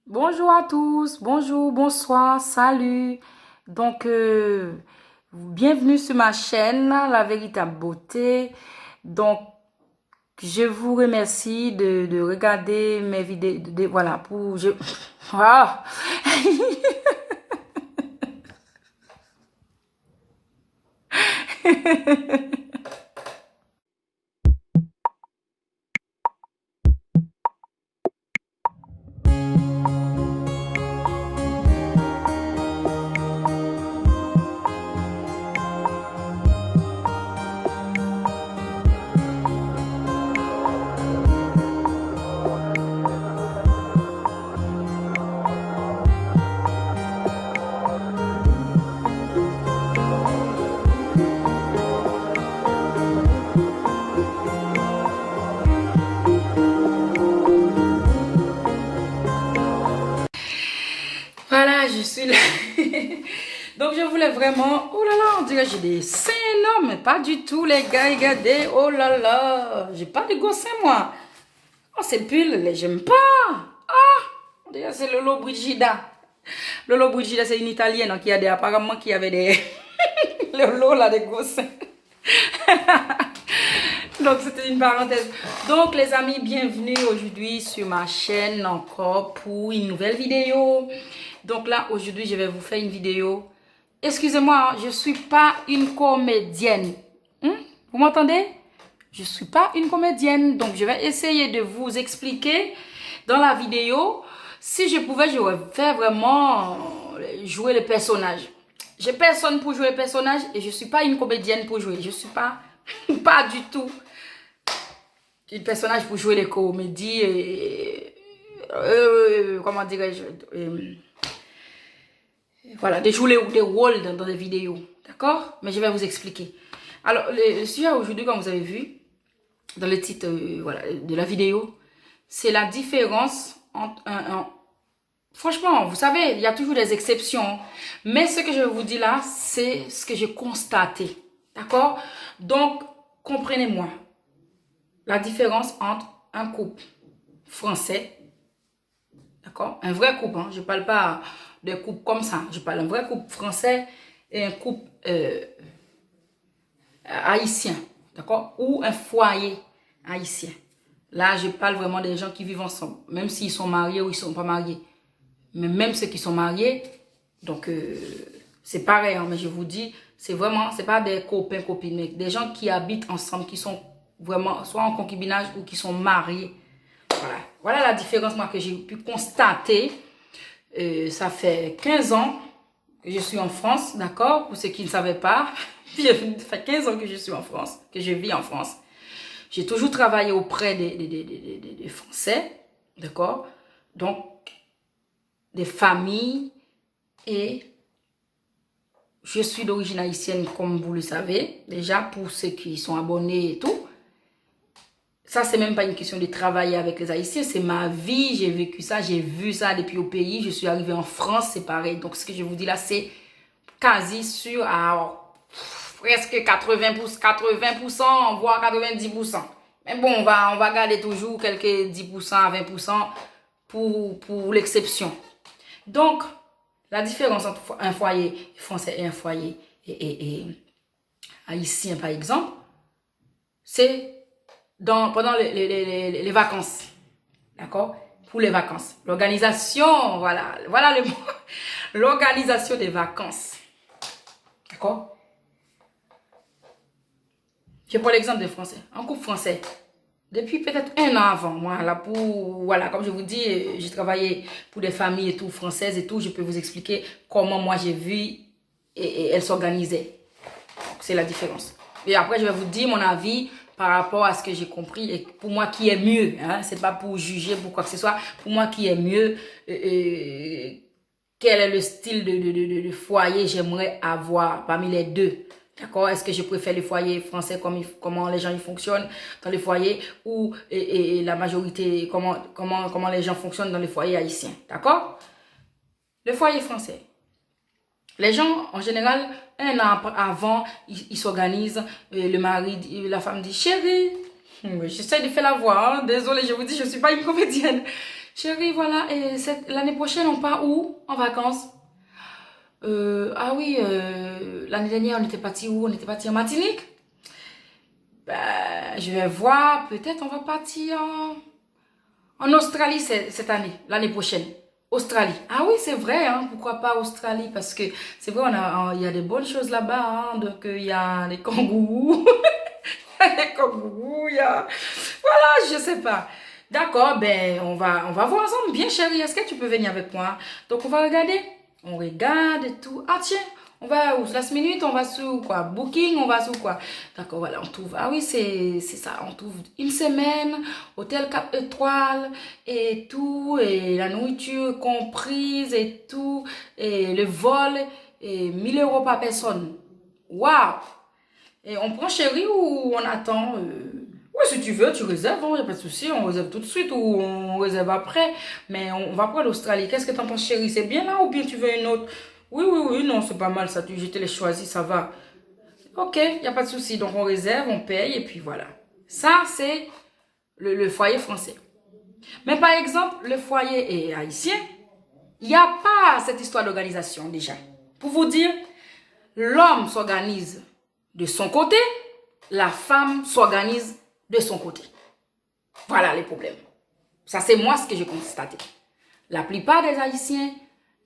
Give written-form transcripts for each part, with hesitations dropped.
Bonjour à tous, bonjour, bonsoir, salut. Donc, bienvenue sur ma chaîne, La Véritable Beauté. Donc, je vous remercie de regarder mes vidéos. Voilà, pour... Ah! Voilà, je suis là. Donc, je voulais vraiment... Oh là là, on dirait que j'ai des seins énormes, mais pas du tout, les gars, regardez. Oh là là, j'ai pas de gros seins, moi. Oh, ces pulls, j'aime pas. Ah, on dirait que c'est Lolo Brigida. Lolo Brigida, c'est une Italienne hein, apparemment qui avait des... Lolo, là, des gros seins. Donc, c'était une parenthèse. Donc, les amis, bienvenue aujourd'hui sur ma chaîne encore pour une nouvelle vidéo. Donc là, aujourd'hui, je vais vous faire une vidéo. Excusez-moi, je ne suis pas une comédienne. Vous m'entendez? Je ne suis pas une comédienne. Donc, je vais essayer de vous expliquer dans la vidéo. Si je pouvais, je vais faire vraiment jouer le personnage. J'ai personne pour jouer le personnage et je ne suis pas une comédienne pour jouer. Je ne suis pas, pas du tout un personnage pour jouer les comédies et, comment dirais-je, voilà, de jouer des rôles dans des vidéos, d'accord? Mais je vais vous expliquer. Alors, le sujet aujourd'hui, comme vous avez vu, dans le titre voilà, de la vidéo, c'est la différence entre franchement, vous savez, il y a toujours des exceptions. Mais ce que je vous dis là, c'est ce que j'ai constaté, d'accord? Donc, comprenez-moi. La différence entre un couple français, d'accord? Un vrai couple, hein? Je ne parle pas de couple comme ça. Je parle d'un vrai couple français et un couple haïtien, d'accord? Ou un foyer haïtien. Là, je parle vraiment des gens qui vivent ensemble, même s'ils sont mariés ou ils ne sont pas mariés. Mais même ceux qui sont mariés, donc c'est pareil, hein, mais je vous dis, c'est vraiment, c'est pas des copains, copines, mais des gens qui habitent ensemble, qui sont vraiment soit en concubinage ou qui sont mariés. Voilà, voilà la différence moi que j'ai pu constater. Ça fait 15 ans que je suis en France, d'accord? Pour ceux qui ne savaient pas, ça fait 15 ans que je suis en France, que je vis en France. J'ai toujours travaillé auprès des Français, d'accord? Donc, des familles et je suis d'origine haïtienne comme vous le savez, déjà pour ceux qui sont abonnés et tout. Ça, c'est même pas une question de travailler avec les Haïtiens, c'est ma vie, j'ai vécu ça, j'ai vu ça depuis au pays, je suis arrivée en France, c'est pareil. Donc, ce que je vous dis là, c'est quasi sûr à presque 80%, voire 90%. Mais bon, on va garder toujours quelques 10% à 20% pour l'exception. Donc, la différence entre un foyer français et un foyer et haïtien, par exemple, c'est pendant les vacances. D'accord? Pour les vacances. L'organisation, voilà le mot. L'organisation des vacances. D'accord? Je prends l'exemple des Français. Un couple français. Depuis peut-être un an avant, moi, là, voilà, comme je vous dis, j'ai travaillé pour des familles et tout, françaises et tout, je peux vous expliquer comment moi j'ai vu et elles s'organisaient. C'est la différence. Et après, je vais vous dire mon avis par rapport à ce que j'ai compris et pour moi qui est mieux, hein, c'est pas pour juger, pour quoi que ce soit, pour moi qui est mieux, quel est le style de foyer j'aimerais avoir parmi les deux. D'accord? Est-ce que je préfère les foyers français, comment les gens y fonctionnent dans les foyers, ou la majorité, comment les gens fonctionnent dans les foyers haïtiens. D'accord? Le foyer français. Les gens, en général, un an avant, ils s'organisent. Le mari, la femme dit, chérie, j'essaie de faire la voix. Hein, désolée, je vous dis, je ne suis pas une comédienne. Chérie, voilà, et l'année prochaine, on part où? En vacances? Ah oui, l'année dernière, on était parti où? On était parti en Martinique? Ben, je vais voir, peut-être on va partir en Australie cette année, l'année prochaine. Australie. Ah oui, c'est vrai, hein, pourquoi pas Australie? Parce que c'est vrai, il y a des bonnes choses là-bas, hein, donc il y a des kangourous, des kangourous, il y a... Voilà, je sais pas. D'accord, ben on va voir ensemble. Bien chérie, est-ce que tu peux venir avec moi? Donc on va regarder. On regarde et tout. Ah tiens, on va où? Last minute, on va sur quoi? Booking, on va sur quoi? D'accord, voilà, on trouve. Ah oui, c'est ça. On trouve une semaine, hôtel 4 étoiles et tout, et la nourriture comprise et tout, et le vol, et 1 000 € par personne. Waouh! Et on prend chérie ou on attend? Ouais, si tu veux, tu réserves, il n'y a pas de souci, on réserve tout de suite ou on réserve après. Mais on va prendre l'Australie. Qu'est-ce que t'en penses, chérie? C'est bien là ou bien tu veux une autre? Oui, oui, oui, non, c'est pas mal ça. Je te l'ai choisi, ça va. Ok, il n'y a pas de souci. Donc on réserve, on paye et puis voilà. Ça, c'est le foyer français. Mais par exemple, le foyer haïtien, il n'y a pas cette histoire d'organisation déjà. Pour vous dire, l'homme s'organise de son côté, la femme s'organise de son côté. Voilà les problèmes. Ça, c'est moi ce que j'ai constaté. La plupart des Haïtiens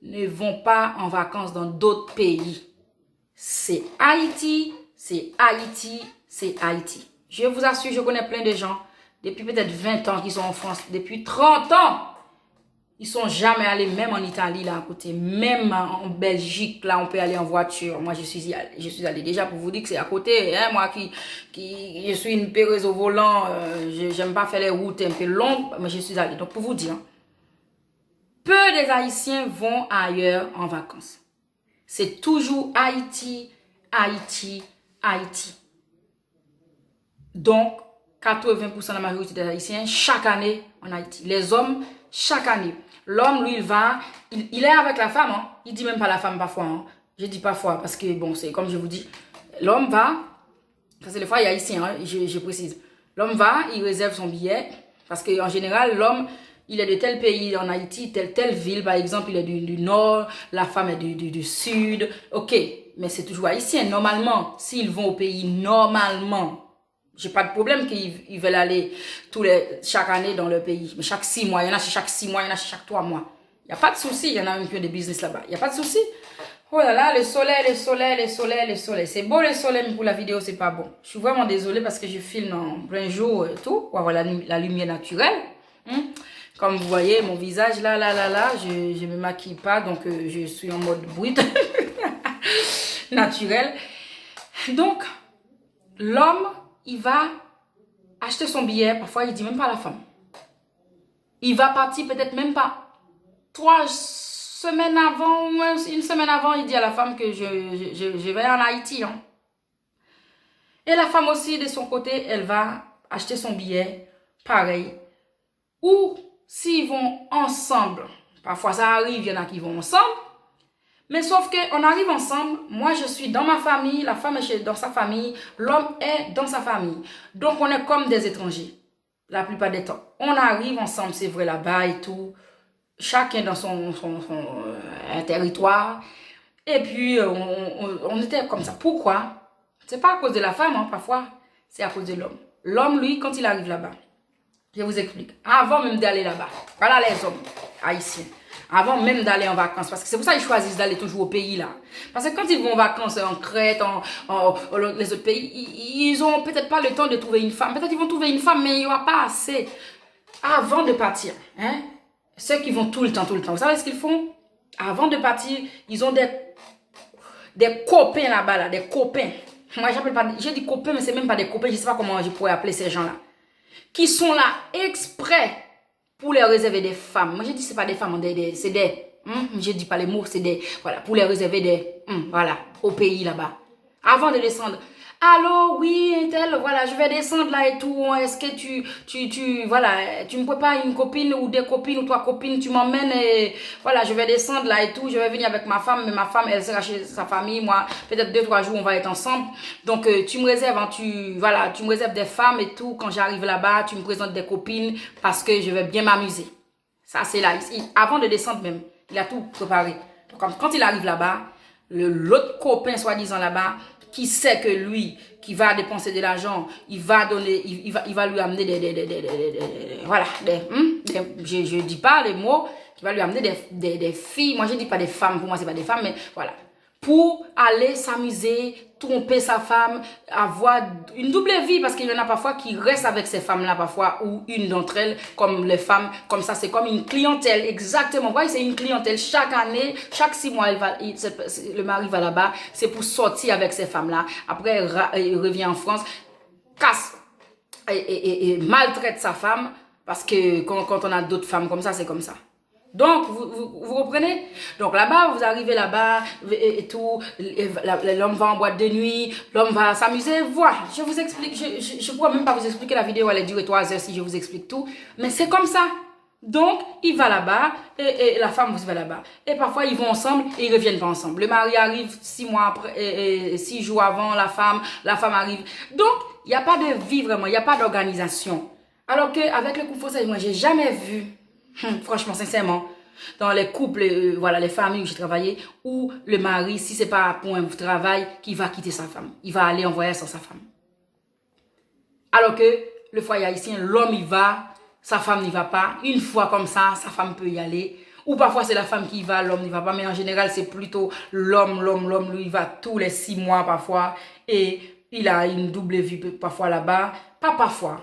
ne vont pas en vacances dans d'autres pays. C'est Haïti, c'est Haïti, c'est Haïti. Je vous assure, je connais plein de gens, depuis peut-être 20 ans qui sont en France, depuis 30 ans. Ils sont jamais allés, même en Italie, là à côté, même en Belgique, là on peut aller en voiture. Moi je suis allée déjà pour vous dire que c'est à côté. Hein, moi je suis une péreuse au volant, j'aime pas faire les routes un peu longues, mais je suis allée. Donc pour vous dire, peu des Haïtiens vont ailleurs en vacances. C'est toujours Haïti, Haïti, Haïti. Donc 80% de la majorité des Haïtiens, chaque année en Haïti. Les hommes, chaque année. L'homme, lui, il va, il est avec la femme, hein. Il dit même pas la femme parfois, hein. Je dis parfois, parce que, bon, c'est comme je vous dis, l'homme va, ça c'est le foyer haïtien, hein, je précise. L'homme va, il réserve son billet, parce qu'en général, l'homme, il est de tel pays en Haïti, telle ville, par exemple, il est du nord, la femme est du sud, ok, mais c'est toujours haïtien. Normalement, s'ils vont au pays, normalement, j'ai pas de problème qu'ils veulent aller chaque année dans leur pays. Mais chaque 6 mois, il y en a chaque 6 mois, il y en a chaque 3 mois. Il n'y a pas de souci, il y en a même qui ont des business là-bas. Il n'y a pas de souci. Oh là là, le soleil, le soleil, le soleil, le soleil. C'est beau le soleil, mais pour la vidéo, c'est pas bon. Je suis vraiment désolée parce que je filme en plein jour et tout, pour avoir la lumière naturelle. Comme vous voyez, mon visage, là, je me maquille pas, donc je suis en mode brut, naturel. Donc, l'homme, il va acheter son billet, parfois il dit même pas à la femme. Il va partir peut-être même pas 3 semaines avant, ou 1 semaine avant, il dit à la femme que je vais en Haïti. Hein. Et la femme aussi, de son côté, elle va acheter son billet, pareil. Ou s'ils vont ensemble, parfois ça arrive, il y en a qui vont ensemble, mais sauf qu'on arrive ensemble, moi je suis dans ma famille, la femme est dans sa famille, l'homme est dans sa famille. Donc on est comme des étrangers, la plupart des temps. On arrive ensemble, c'est vrai, là-bas et tout, chacun dans son territoire. Et puis on était comme ça. Pourquoi? C'est pas à cause de la femme, hein, parfois, c'est à cause de l'homme. L'homme, lui, quand il arrive là-bas, je vous explique, avant même d'aller là-bas, voilà les hommes haïtiens. Avant même d'aller en vacances. Parce que c'est pour ça qu'ils choisissent d'aller toujours au pays là. Parce que quand ils vont en vacances en Crète, les autres pays, ils ont peut-être pas le temps de trouver une femme. Peut-être qu'ils vont trouver une femme, mais il n'y aura pas assez. Avant de partir, hein, ceux qui vont tout le temps. Vous savez ce qu'ils font? Avant de partir, ils ont des copains là-bas, là, des copains. Moi, j'appelle pas, j'ai dit copains, mais c'est même pas des copains. Je sais pas comment je pourrais appeler ces gens-là. Qui sont là exprès pour les réserver des femmes. Moi, je dis c'est pas des femmes, c'est des... je dis pas les mots, c'est des... Voilà, pour les réserver des... voilà, au pays là-bas. Avant de descendre. Allô, oui, tel, voilà, je vais descendre là et tout. Est-ce que voilà, tu me prépares une copine ou des copines ou 3 copines, tu m'emmènes et voilà, je vais descendre là et tout. Je vais venir avec ma femme, mais ma femme, elle sera chez sa famille. Moi, peut-être 2-3 jours, on va être ensemble. Donc, tu me réserves, hein, tu me réserves des femmes et tout. Quand j'arrive là-bas, tu me présentes des copines parce que je vais bien m'amuser. Ça, c'est là. Avant de descendre même, il a tout préparé. Donc, quand il arrive là-bas, l'autre copain, soi-disant là-bas, qui sait que lui, qui va dépenser de l'argent, il va donner, il va lui amener voilà, je dis pas les mots, qui va lui amener des filles. Moi, je dis pas des femmes, pour moi, c'est pas des femmes, mais voilà. Pour aller s'amuser, tromper sa femme, avoir une double vie, parce qu'il y en a parfois qui restent avec ces femmes-là, parfois, ou une d'entre elles, comme les femmes, comme ça, c'est comme une clientèle, exactement. Vous voyez, c'est une clientèle. Chaque année, chaque 6 mois, le mari va là-bas, c'est pour sortir avec ces femmes-là. Après, il revient en France, casse et maltraite sa femme, parce que quand on a d'autres femmes comme ça, c'est comme ça. Donc, vous comprenez? Donc là-bas, vous arrivez là-bas et tout, l'homme va en boîte de nuit, l'homme va s'amuser. Voilà, je vous explique, je pourrais même pas vous expliquer, la vidéo, elle est durée 3 heures si je vous explique tout, mais c'est comme ça. Donc, il va là-bas et la femme aussi va là-bas. Et parfois, ils vont ensemble et ils reviennent pas ensemble. Le mari arrive 6 mois après, 6 jours avant la femme arrive. Donc, il n'y a pas de vie vraiment, il n'y a pas d'organisation. Alors qu'avec le couple français, moi, j'ai jamais vu, franchement, sincèrement, dans les couples, voilà, les familles où j'ai travaillé, où le mari, si c'est pas pour un travail, qui va quitter sa femme. Il va aller en voyage sans sa femme. Alors que le foyer haïtien, l'homme y va, sa femme n'y va pas. Une fois comme ça, sa femme peut y aller. Ou parfois c'est la femme qui y va, l'homme n'y va pas. Mais en général, c'est plutôt l'homme, lui, il va tous les 6 mois parfois. Et il a une double vie parfois là-bas. Pas parfois.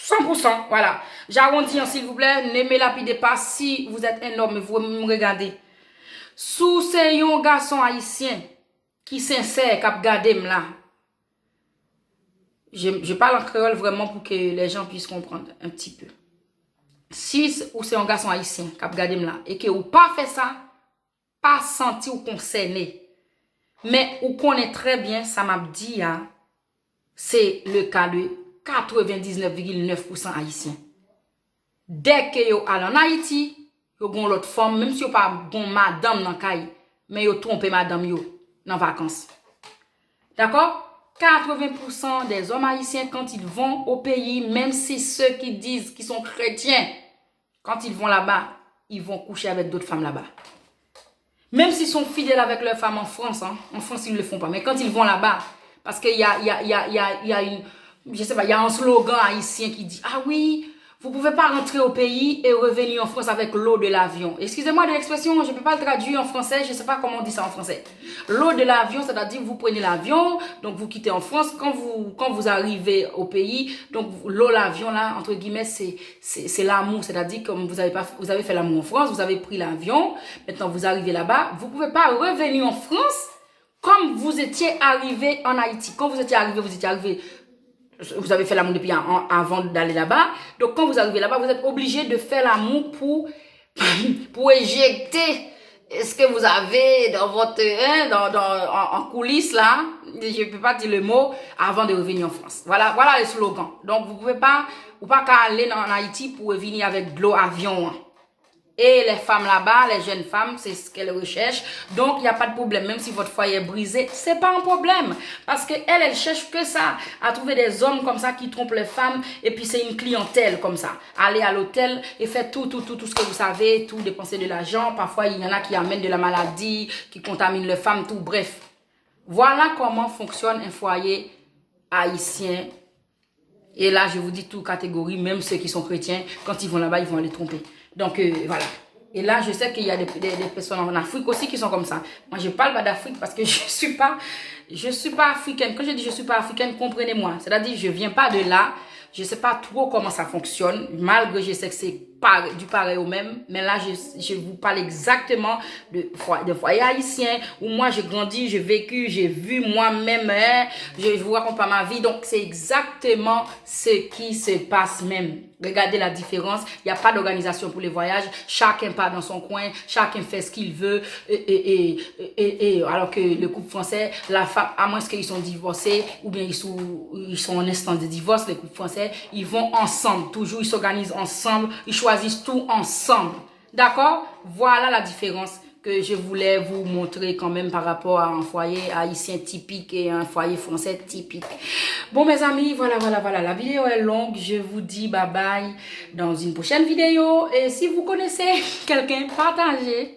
100%, voilà. J'arrondis, s'il vous plaît, ne me lapidez pas si vous êtes un homme et vous me regardez. Sous c'est un garçon haïtien qui sincère, qui a gardé là. Je parle en créole vraiment pour que les gens puissent comprendre un petit peu. Si ou c'est un garçon haïtien qui a gardé là et que ou pas fait ça, pas senti ou concerné. Mais ou connaît très bien, ça m'a dit, hein, c'est le cas de 99,9% haïtiens. Dès que vous allez en Haïti, vous avez l'autre femme, même si vous n'avez pas bon madame dans le caille, mais vous trompez madame yo dans les vacances. D'accord? 80% des hommes haïtiens, quand ils vont au pays, même si ceux qui disent qu'ils sont chrétiens, quand ils vont là-bas, ils vont coucher avec d'autres femmes là-bas. Même s'ils sont fidèles avec leurs femmes en France, hein, en France, ils ne le font pas. Mais quand ils vont là-bas, parce qu'il y a une, je sais pas, il y a un slogan haïtien qui dit, ah oui, vous pouvez pas rentrer au pays et revenir en France avec l'eau de l'avion. Excusez-moi de l'expression, je peux pas le traduire en français, je sais pas comment on dit ça en français. L'eau de l'avion, c'est-à-dire vous prenez l'avion, donc vous quittez en France, quand vous arrivez au pays, donc l'eau, l'avion là, entre guillemets, c'est l'amour, c'est-à-dire comme vous avez fait l'amour en France, vous avez pris l'avion, maintenant vous arrivez là-bas, vous pouvez pas revenir en France comme vous étiez arrivé en Haïti. Quand vous étiez arrivé, vous avez fait l'amour depuis avant d'aller là-bas. Donc, quand vous arrivez là-bas, vous êtes obligé de faire l'amour pour éjecter ce que vous avez dans votre, en coulisses là. Je ne peux pas dire le mot avant de revenir en France. Voilà le slogan. Donc, vous pouvez pas, ou pas qu'à aller en Haïti pour revenir avec de l'eau avion. Et les femmes là-bas, les jeunes femmes, c'est ce qu'elles recherchent. Donc, il n'y a pas de problème. Même si votre foyer est brisé, c'est pas un problème. Parce qu'elles cherchent que ça. À trouver des hommes comme ça qui trompent les femmes. Et puis, c'est une clientèle comme ça. Aller à l'hôtel et faire tout ce que vous savez. Tout dépenser de l'argent. Parfois, il y en a qui amènent de la maladie, qui contaminent les femmes, tout. Bref. Voilà comment fonctionne un foyer haïtien. Et là, je vous dis toute catégorie, même ceux qui sont chrétiens, quand ils vont là-bas, ils vont aller tromper. Donc, voilà. Et là, je sais qu'il y a des personnes en Afrique aussi qui sont comme ça. Moi, je parle pas d'Afrique parce que je suis pas africaine. Quand je dis je suis pas africaine, comprenez-moi. C'est-à-dire, je viens pas de là. Je sais pas trop comment ça fonctionne. Malgré, je sais que c'est du pareil au même. Mais là, je vous parle exactement de foyer haïtien où moi, j'ai grandi, j'ai vécu, j'ai vu moi-même. Hein, je vous raconte pas ma vie. Donc, c'est exactement ce qui se passe même. Regardez la différence. Il n'y a pas d'organisation pour les voyages. Chacun part dans son coin. Chacun fait ce qu'il veut. Alors que le couple français, la femme, à moins qu'ils sont divorcés ou bien ils sont en instance de divorce, les couples français, ils vont ensemble. Toujours, ils s'organisent ensemble. Ils choisissent tout ensemble. D'accord? Voilà la différence que je voulais vous montrer quand même par rapport à un foyer haïtien typique et un foyer français typique. Bon mes amis, voilà, la vidéo est longue, je vous dis bye bye dans une prochaine vidéo et si vous connaissez quelqu'un, partagez.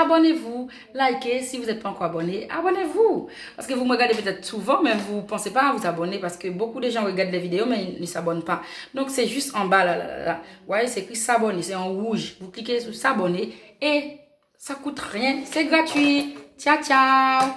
Abonnez-vous, likez, si vous n'êtes pas encore abonné, abonnez-vous. Parce que vous me regardez peut-être souvent, mais vous ne pensez pas à vous abonner parce que beaucoup de gens regardent les vidéos, mais ils ne s'abonnent pas. Donc, c'est juste en bas, là. Vous voyez, c'est écrit s'abonner, c'est en rouge. Vous cliquez sur s'abonner et ça coûte rien, c'est gratuit. Ciao, ciao.